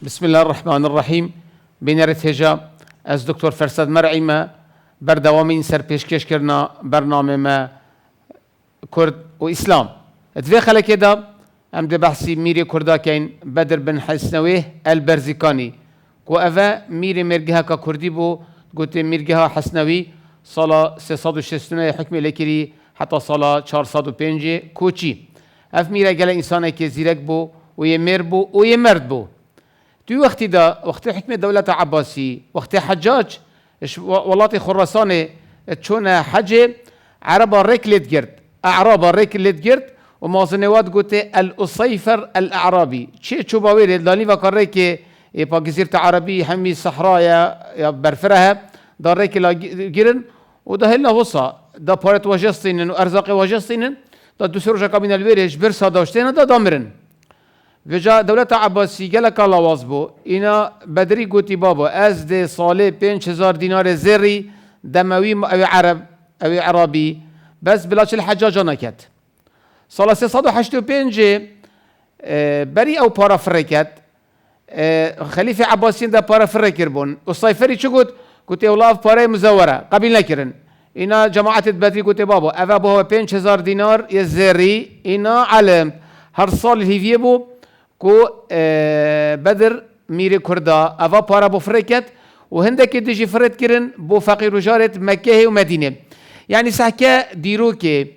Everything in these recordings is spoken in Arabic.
بسم الله الرحمن الرحیم. بینرت هجا از دکتر فرساد مرعی ما بردوامین سر پیشکش کرنا برنامه ما کرد و اسلام. اتفاق خلک دا ام ده بحثی میری کردا کین بدر بن حسنوی البرزیکانی کو اوه میری مرگها کا کردی بو گوته مرگها حسنوی سال 369 حکم لکری حتی سال 405 کوچی. اف میره گله انسانه که زیرک بو و یه مر بو و یه مرد بو. توی وقتی دا وقتی حکم دولت عباسی وقتی حجاج ولات خراسان چون حج عربا رکلت گرد اعرابا رکلت گرد و مازنوات گوته الاصیفر الاعرابی چه چوباویره دانی و کاره که با جزیره عربی همی صحرا یا برفره دا رکلا گیرن و دا هلا وصا دا پارت واجستینن و ارزاق واجستینن دا دو سروجا کابین الویرش برسا داشتین دا دامرن وجا دولت عباسی گلک لواز بو اینا بدری گوتی بابا از ده ساله 5000 دینار زری دموی او عرب او عربی بس بلاش الحجاج نکت سال 385 بری او پارا فرکت خلیفه عباسی ده پارا فرکر بون و صیفری چو گوتی اولاف پاره مزوره قبیل نکرن اینا جماعت بدری گوتی بابا اوه با 5000 دینار یه زری اینا علم هر سال هیویه بو کو بدر میره کردا اوا پارا بو فرکت و هندکی دیجی فرد کرن بو فقیر و جارت مکه و مدینه یعنی سحکه دیرو که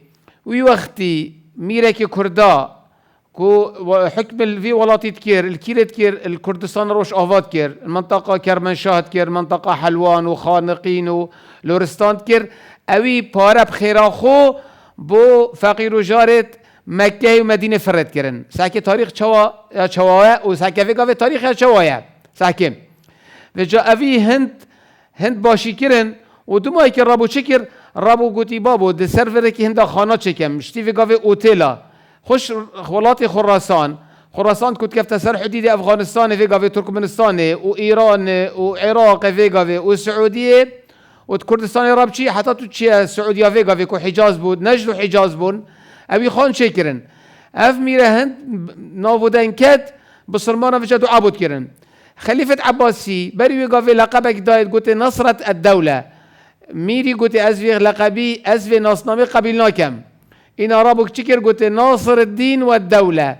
وی وقتی میره که کردا کو حکم الفی ولاتیت کر الکیرت کر الکردستان روش آواد کر المنطقه کرمانشاه کر منطقه حلوان و خانقین و لورستان کر اوی پارا بخیرا خو بو فقیر و جارت مکه و مدینه فرد کردن. سعی تاریخ چواه و سعی که تاریخ چواه سعی و جا اوی هند باشی کردن و دو ماهی که رابو چکر رابو گوتی بابو ده سرور که هنده خانه چکم مشتی و گاوه اوتیلا خوش ولات خراسان کت کفت سر حدود افغانستان و گاوه ترکمنستان و ایران و عراق و گاوه و سعودیه و کردستان راب چی حتی تو چی سعودیه و گاوه که حجاز بود نجد و حجاز بود اوی خان چه کرن اف میره هند ناودن کد بسلمان وجه دعا بود کرن خلیفه عباسی بری وگاوی لقبک داید گوته نصرت الدوله میری گوته از وی لقبی از وی ناسنامه قبیل ناکم این عربک چکر گوته ناصر الدین و الدوله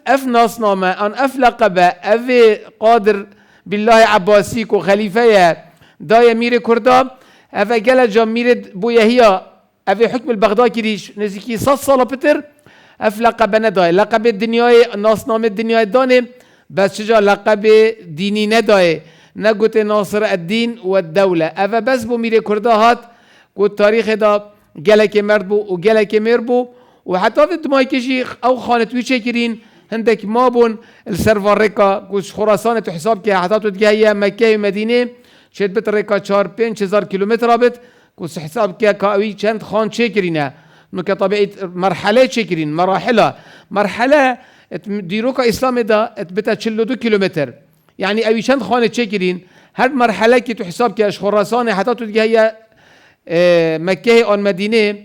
اف ناسنامه ان اف لقبه اوی قادر بالله عباسی کو خلیفه دای میره کردا اف گل جا میره بویهیا اوی حکم البغداد کریش نزدیکی 100 سال پتر اف لقب ندای لقب دنیای ناسنامه دنیای دانه بس چجا لقب دینی ندای نگوت ناصر الدین و الدوله اوه بس بو میره کرده هات گوت تاریخ دا گلک مرد بو و گلک مر بو و حتی في دمای کشی او خانتوی چه کرین هندک ما بون السرور رکا گوش خراسان تو حساب که حتی تو دیگه مکه و مدینه شد بت رکا 4-5 کیلومتر رابط کوس حساب که کاوی چند خان چه کرینه نو که طبیعی مرحله چه کرین مرحله دیرو که اسلام دا اتبتا 42 کیلومتر یعنی اوی چند خانه چه کرین هر مرحله که تو حساب که اش خراسان حتی تو دیگه مکه آن مدینه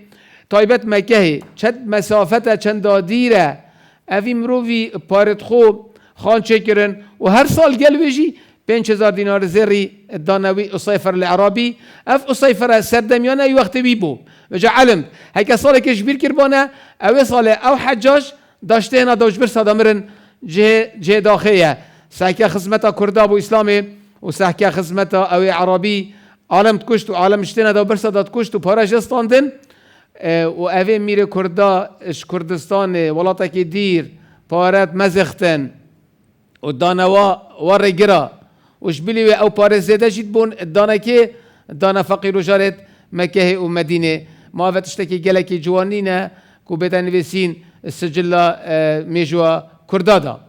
طایبت مکه چند مسافت چند دادیره اوی مروی پارت خوب خان چه کرن و هر سال گلویجی 5000 دینار زری دانوی اصیفر العربی اف اصیفر سردمیانه ای وقت بیبو وجا علم هیکا ساله که جبیر کربانه اوی ساله او حجاج داشته هنا دوش برسا دامرن جه داخیه سحکه خزمتا کرده بو اسلامه و سحکه خزمتا اوی عربی عالم تکشت و عالم اشتینه دو برسا داد کشت و پارش استاندن و اوی میره کرده اش کردستان ولاتا که دیر پارت مزختن و دانوا ورگرا وش بلی او پارس زیده جید بون دانه که دانه فقیر و جارت مکه و مدینه ما فتشتکی گلکی جوانینه کو بدن وسین سجل میجوا کردادا